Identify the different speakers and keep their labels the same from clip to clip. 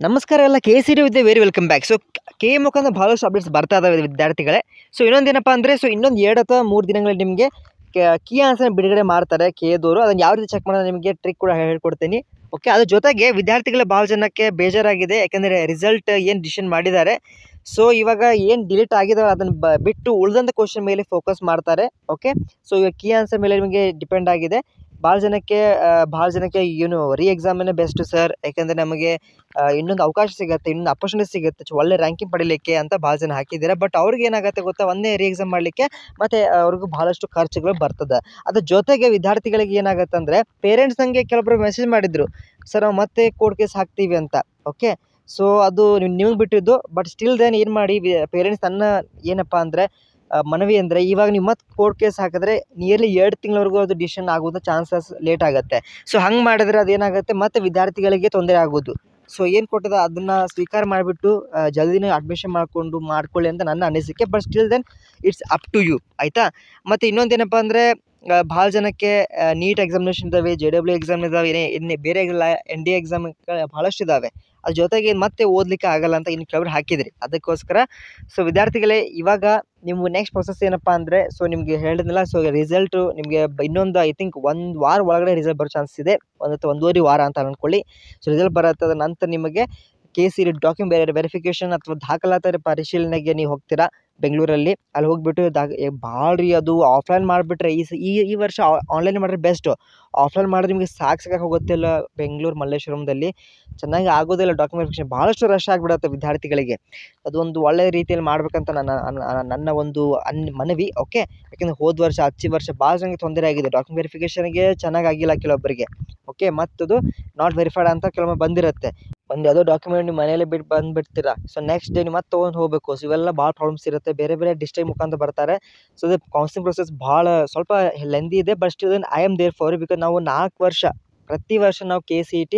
Speaker 1: ನಮಸ್ಕಾರ ಎಲ್ಲ ಕೆ.ಸಿ.ಡಿ ವಿದ್ಯೆ very welcome back. So K ಮುಖಾಂತರ ಭಾಳಷ್ಟು ಅಪ್ಡೇಟ್ಸ್ ಬರ್ತಾ ಇದಾವೆ ವಿದ್ಯಾರ್ಥಿಗಳೇ. ಸೊ ಇನ್ನೊಂದೇನಪ್ಪ ಅಂದರೆ ಇನ್ನೊಂದು 2 ಅಥವಾ 3 ದಿನಗಳಲ್ಲಿ ನಿಮಗೆ ಕೀ ಆನ್ಸರ್ ಬಿಡುಗಡೆ ಮಾಡ್ತಾರೆ ಕೆದವರು. ಅದನ್ನು ಯಾವ ರೀತಿ ಚೆಕ್ ಮಾಡೋದು ನಿಮಗೆ ಟ್ರಿಕ್ ಕೂಡ ಹೇಳ್ಕೊಡ್ತೀನಿ. ಓಕೆ, ಅದ್ರ ಜೊತೆಗೆ ವಿದ್ಯಾರ್ಥಿಗಳ ಭಾಳ ಜನಕ್ಕೆ ಬೇಜಾರಾಗಿದೆ, ಯಾಕೆಂದರೆ ರಿಸಲ್ಟ್ ಏನು ಡಿಸಿಷನ್ ಮಾಡಿದ್ದಾರೆ. ಸೊ ಇವಾಗ ಏನು ಡಿಲೀಟ್ ಆಗಿದಾವೆ ಅದನ್ನು ಬಿಟ್ಟು ಉಳಿದಂಥ ಕ್ವಶನ್ ಮೇಲೆ ಫೋಕಸ್ ಮಾಡ್ತಾರೆ. ಓಕೆ, ಸೊ ಇವಾಗ ಕೀ ಆನ್ಸರ್ ಮೇಲೆ ನಿಮಗೆ ಡಿಪೆಂಡ್ ಆಗಿದೆ. ಭಾಳ ಜನಕ್ಕೆ ಏನು ಎಕ್ಸಾಮೇ ಬೆಸ್ಟ್ ಸರ್, ಯಾಕೆಂದರೆ ನಮಗೆ ಇನ್ನೊಂದು ಅವಕಾಶ ಸಿಗುತ್ತೆ, ಇನ್ನೊಂದು ಅಪರ್ಚುನಿಟಿ ಸಿಗುತ್ತೆ, ಒಳ್ಳೆ ರ್ಯಾಂಕಿಂಗ್ ಪಡೀಲಿಕ್ಕೆ ಅಂತ ಭಾಳ ಜನ ಹಾಕಿದ್ದಾರೆ. ಬಟ್ ಅವ್ರಿಗೆ ಏನಾಗುತ್ತೆ ಗೊತ್ತಾ, ಒಂದೇ ಎಕ್ಸಾಮ್ ಮಾಡಲಿಕ್ಕೆ ಮತ್ತು ಅವ್ರಿಗೂ ಭಾಳಷ್ಟು ಖರ್ಚುಗಳು ಬರ್ತದೆ. ಅದ್ರ ಜೊತೆಗೆ ವಿದ್ಯಾರ್ಥಿಗಳಿಗೆ ಏನಾಗುತ್ತೆ ಅಂದರೆ ಪೇರೆಂಟ್ಸ್ ನನಗೆ ಕೆಲವೊಬ್ಬರು ಮೆಸೇಜ್ ಮಾಡಿದರು, ಸರ್ ನಾವು ಮತ್ತೆ ಕೋರ್ಟ್ ಕೇಸ್ ಹಾಕ್ತೀವಿ ಅಂತ. ಓಕೆ, ಸೊ ಅದು ನಿಮಗೆ ಬಿಟ್ಟಿದ್ದು. ಬಟ್ ಸ್ಟಿಲ್ ದೆನ್ ಏನು ಮಾಡಿ, ಪೇರೆಂಟ್ಸ್ ನನ್ನ ಏನಪ್ಪ ಅಂದರೆ ಮನವಿ ಅಂದರೆ, ಇವಾಗ ನೀವು ಮತ್ತೆ ಕೋರ್ಟ್ ಕೇಸ್ ಹಾಕಿದ್ರೆ ನಿಯರ್ಲಿ 2 ತಿಂಗಳವರೆಗೂ ಅದು ಡಿಸಿಷನ್ ಆಗೋದು ಚಾನ್ಸಸ್ ಲೇಟ್ ಆಗುತ್ತೆ. ಸೊ ಹಂಗೆ ಮಾಡಿದ್ರೆ ಅದೇನಾಗುತ್ತೆ, ಮತ್ತು ವಿದ್ಯಾರ್ಥಿಗಳಿಗೆ ತೊಂದರೆ ಆಗೋದು. ಸೊ ಏನು ಕೊಟ್ಟಿದೆ ಅದನ್ನು ಸ್ವೀಕಾರ ಮಾಡಿಬಿಟ್ಟು ಜಲ್ದಿನೇ ಅಡ್ಮಿಷನ್ ಮಾಡ್ಕೊಳ್ಳಿ ಅಂತ ನನ್ನ ಅನಿಸಿಕೆ. But still then it's up to you, ಆಯಿತಾ. ಮತ್ತು ಇನ್ನೊಂದೇನಪ್ಪ ಅಂದರೆ ಭಾಳ ಜನಕ್ಕೆ ನೀಟ್ ಎಕ್ಸಾಮಿನೇಷನ್ ಇದ್ದಾವೆ, JEE ಎಕ್ಸಾಮ್ ಇದ್ದಾವೆ, ಇನ್ನೇ ಬೇರೆ NDA ಎಕ್ಸಾಮ್ ಭಾಳಷ್ಟು ಇದ್ದಾವೆ. ಅದ್ರ ಜೊತೆಗೆ ಮತ್ತೆ ಓದಲಿಕ್ಕೆ ಆಗಲ್ಲ ಅಂತ ಇನ್ನು ಕೆಲವರು ಹಾಕಿದ್ರಿ. ಅದಕ್ಕೋಸ್ಕರ ಸೊ ವಿದ್ಯಾರ್ಥಿಗಳೇ, ಇವಾಗ ನೀವು ನೆಕ್ಸ್ಟ್ ಪ್ರೊಸೆಸ್ ಏನಪ್ಪ ಅಂದರೆ, ಸೊ ನಿಮಗೆ ಹೇಳಿದ್ನಲ್ಲ, ಸೊ ರಿಸಲ್ಟು ನಿಮಗೆ ಇನ್ನೊಂದು ಐ ಥಿಂಕ್ 1 ವಾರ ಒಳಗಡೆ ರಿಸಲ್ಟ್ ಬರೋ ಚಾನ್ಸ್ ಇದೆ, 1 ಅಥವಾ 1.5 ವಾರ ಅಂತ ಅಂದ್ಕೊಳ್ಳಿ. ಸೊ ರಿಸಲ್ಟ್ ಬರತ್ತದ ನಂತರ ನಿಮಗೆ KCD ಡಾಕ್ಯುಮೆಂಟ್ ವೆರಿಫಿಕೇಷನ್ ಅಥವಾ ದಾಖಲಾತಿ ಪರಿಶೀಲನೆಗೆ ನೀವು ಹೋಗ್ತೀರಾ ಬೆಂಗಳೂರಲ್ಲಿ. ಅಲ್ಲಿ ಹೋಗಿಬಿಟ್ಟು ಭಾಳ ರೀ ಅದು ಆಫ್ಲೈನ್ ಮಾಡಿಬಿಟ್ರೆ ಈ ವರ್ಷ ಆನ್ಲೈನ್ ಮಾಡಿದ್ರೆ ಬೆಸ್ಟು. ಆಫ್ಲೈನ್ ಮಾಡಿದ್ರೆ ನಿಮಗೆ ಸಾಕಾಗಿ ಹೋಗುತ್ತಿಲ್ಲ. ಬೆಂಗಳೂರು ಮಲ್ಲೇಶ್ವರಂದಲ್ಲಿ ಚೆನ್ನಾಗಿ ಆಗೋದಿಲ್ಲ ಡಾಕ್ಯುಮೆಂಟ್ ವೆರಿಫಿಕೇಷನ್, ಭಾಳಷ್ಟು ರಶ್ ಆಗಿಬಿಡುತ್ತೆ ವಿದ್ಯಾರ್ಥಿಗಳಿಗೆ. ಅದೊಂದು ಒಳ್ಳೆಯ ರೀತಿಯಲ್ಲಿ ಮಾಡ್ಬೇಕಂತ ನನ್ನ ಒಂದು ಮನವಿ. ಓಕೆ, ಯಾಕೆಂದರೆ ಹೋದ ವರ್ಷ ಭಾಳ ಜನಕ್ಕೆ ತೊಂದರೆ ಆಗಿದೆ, ಡಾಕ್ಯುಮೆಂಟ್ ವೆರಿಫಿಕೇಷನ್ಗೆ ಚೆನ್ನಾಗಿಲ್ಲ ಕೆಲವೊಬ್ಬರಿಗೆ. ಓಕೆ, ಮತ್ತದು ನಾಟ್ ವೆರಿಫೈಡ್ ಅಂತ ಕೆಲವೊಮ್ಮೆ ಬಂದಿರುತ್ತೆ. ಒಂದು ಯಾವುದೋ ಡಾಕ್ಯುಮೆಂಟ್ ನೀವು ಮನೆಯಲ್ಲೇ ಬಂದುಬಿಡ್ತೀರಾ. ಸೊ ನೆಕ್ಸ್ಟ್ ಡೇ ನೀವು ಮತ್ತೆ ತೊಗೊಂಡು ಹೋಗಬೇಕು. ಸೊ ಇವೆಲ್ಲ ಭಾಳ ಪ್ರಾಬ್ಲಮ್ಸ್ ಇರುತ್ತೆ. ಬೇರೆ ಡಿಸ್ಟ್ರಿಕ್ಟ್ ಮುಖಾಂತರ ಬರ್ತಾರೆ. ಸೊ ಅದು ಕೌನ್ಸಿಲಿಂಗ್ ಪ್ರೊಸೆಸ್ ಭಾಳ ಸ್ವಲ್ಪ ಲೆಂದಿ ಇದೆ. But still I am there for you. Because ನಾವು 4 ವರ್ಷ ಪ್ರತಿ ವರ್ಷ ನಾವು KCET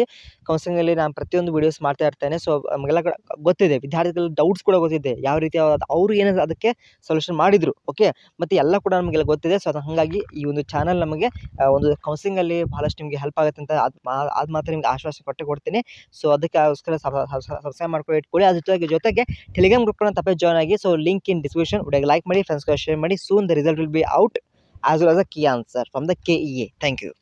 Speaker 1: ಕೌನ್ಸಿಲಿಂಗಲ್ಲಿ ನಾನು ಪ್ರತಿಯೊಂದು ವೀಡಿಯೋಸ್ ಮಾಡ್ತಾ ಇರ್ತೇನೆ. ಸೊ ನಮಗೆಲ್ಲ ಗೊತ್ತಿದೆ, ವಿದ್ಯಾರ್ಥಿಗಳ ಡೌಟ್ಸ್ ಕೂಡ ಗೊತ್ತಿದೆ, ಯಾವ ರೀತಿ ಅವರು ಏನಾದ್ರು ಅದಕ್ಕೆ ಸೊಲ್ಯೂಷನ್ ಮಾಡಿದರು. ಓಕೆ, ಮತ್ತು ಎಲ್ಲ ಕೂಡ ನಮಗೆಲ್ಲ ಗೊತ್ತಿದೆ. ಸೊ ಅದು ಹಾಗಾಗಿ ಈ ಒಂದು ಚಾನಲ್ ನಮಗೆ ಒಂದು ಕೌನ್ಸಿಲಿಂಗಲ್ಲಿ ಭಾಳಷ್ಟು ನಿಮಗೆ ಹೆಲ್ಪ್ ಆಗುತ್ತೆ ಅಂತ ಅದು ಮಾತ್ರ ನಿಮ್ಗೆ ಆಶ್ವಾಸ ಕೊಡ್ತೀನಿ. ಸೊ ಅದಕ್ಕೋಸ್ಕರ ಸಬ್ಸ್ಕ್ರೈಬ್ ಮಾಡ್ಕೊಂಡು ಇಟ್ಕೊಳ್ಳಿ. ಅದ್ರ ಜೊತೆಗೆ ಟೆಲಿಗ್ರಾಮ್ ಗ್ರೂಪ್ನ ತಪ್ಪೇ ಜಾಯ್ನ್ ಆಗಿ. So link in description. ವಿಡಿಯೋಗೆ ಲೈಕ್ ಮಾಡಿ, ಫ್ರೆಂಡ್ಸ್ಗೆ ಶೇರ್ ಮಾಡಿ. Soon the result will be out as well as a key answer from the KEA. Thank you.